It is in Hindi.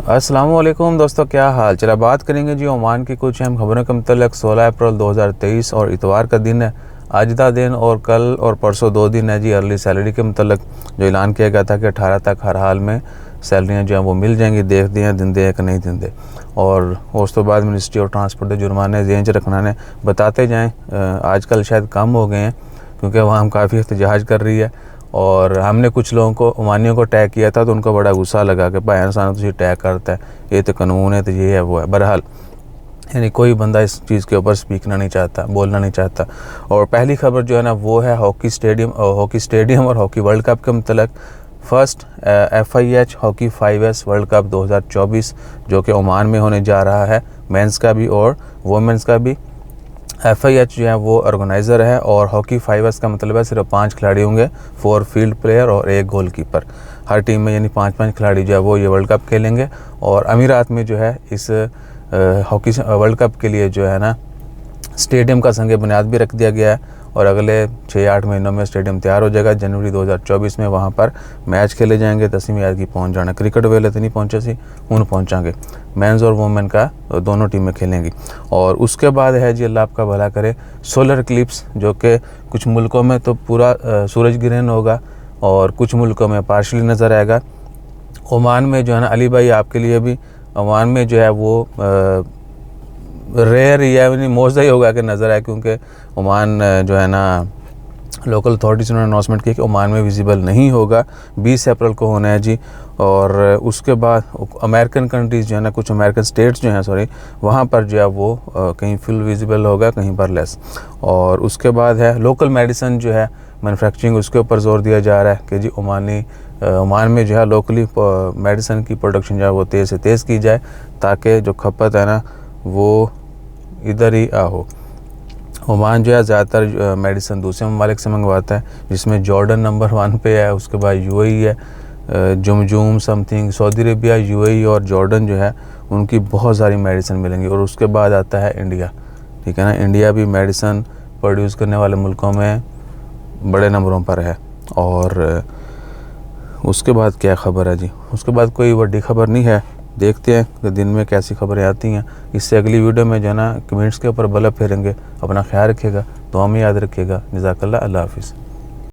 अस्सलामुअलैकुम दोस्तों, क्या हाल चला। बात करेंगे जी ओमान की कुछ अहम खबरों के मतलब 16 अप्रैल 2023 और इतवार का दिन है। आज का दिन और कल और परसों 2 दिन है जी अर्ली सैलरी के मतलब जो ऐलान किया गया था कि 18 तक हर हाल में सैलरियाँ जो हैं वो मिल जाएंगी। देखते हैं दिन दे कि नहीं दिन दे। और उस तो बाद मिनिस्ट्री ऑफ ट्रांसपोर्ट के जुर्माने जेन च रखना ने बताते जाएँ। आजकल शायद कम हो गए हैं क्योंकि वहाँ हम काफ़ी एहतजाज कर रही है। और हमने कुछ लोगों को ओमानियों को टैग किया था तो उनको बड़ा गुस्सा लगा कि भाई इंसान तुझे टैग करता है, ये तो कानून है, तो ये है वो है। बहरहाल यानी कोई बंदा इस चीज़ के ऊपर स्पीकना नहीं चाहता, बोलना नहीं चाहता। और पहली खबर जो है ना वो है हॉकी स्टेडियम और हॉकी वर्ल्ड कप के मतलब। First FIH hockey 5S world cup 2024 जो कि ओमान में होने जा रहा है, मेंस का भी और वुमेंस का भी। FIH जो है वो ऑर्गेनाइज़र है और हॉकी 5S का मतलब है सिर्फ 5 खिलाड़ी होंगे, 4 फील्ड प्लेयर और 1 गोलकीपर। हर टीम में यानी 5-5 खिलाड़ी जो है वो ये वर्ल्ड कप खेलेंगे। और अमीरात में जो है इस हॉकी वर्ल्ड कप के लिए जो है ना स्टेडियम का संग बुनियाद भी रख दिया गया है और अगले 6-8 महीनों में स्टेडियम तैयार हो जाएगा। जनवरी 2024 में वहाँ पर मैच खेले जाएंगे। 10वीं याद की पहुँच जाना। क्रिकेट वेले तो नहीं पहुँचे सी, हूँ पहुँचांगे। मेंस और वुमेन का दोनों टीमें खेलेंगी। और उसके बाद है जी अल्लाह आपका भला करे सोलर इक्लिप्स, जो कि कुछ मुल्कों में तो पूरा सूरज ग्रहण होगा और कुछ मुल्कों में पार्शली नज़र आएगा। ओमान में जो है ना अली भाई आपके लिए भी ओमान में जो है वो रेयर ही है, यानी मौजूदा ही होगा कि नज़र आए, क्योंकि ओमान जो है ना लोकल अथॉरिटीज़ ने अनाउंसमेंट की कि ओमान में विजिबल नहीं होगा। 20 अप्रैल को होना है जी। और उसके बाद अमेरिकन कंट्रीज़ जो है ना, कुछ अमेरिकन स्टेट्स जो हैं सॉरी, वहाँ पर जो है वो कहीं फुल विजिबल होगा, कहीं पर लेस। और उसके बाद है लोकल मेडिसिन जो है मैन्युफैक्चरिंग, उसके ऊपर जोर दिया जा रहा है कि जी ओमान में जो है लोकली मेडिसिन की प्रोडक्शन जो है वो तेज़ से तेज़ की जाए ताकि जो खपत है ना वो इधर ही हो। ओमान जो है ज़्यादातर मेडिसिन दूसरे ममालिक से मंगवाता है, जिसमें जॉर्डन नंबर 1 पे है, उसके बाद UAE है, जुमजूम समथिंग। सऊदी अरेबिया, UAE और जॉर्डन जो है उनकी बहुत सारी मेडिसिन मिलेंगी। और उसके बाद आता है इंडिया, ठीक है ना। इंडिया भी मेडिसिन प्रोड्यूस करने वाले मुल्कों में बड़े नंबरों पर है। और उसके बाद क्या खबर है जी, उसके बाद कोई बड़ी खबर नहीं है। देखते हैं कि दिन में कैसी खबरें आती हैं। इससे अगली वीडियो में जो है ना कमेंट्स के ऊपर बल्ब फेरेंगे। अपना ख्याल रखिएगा, दुआ में याद रखिएगा। जज़ाकल्लाह, अल्लाह हाफ़िज़।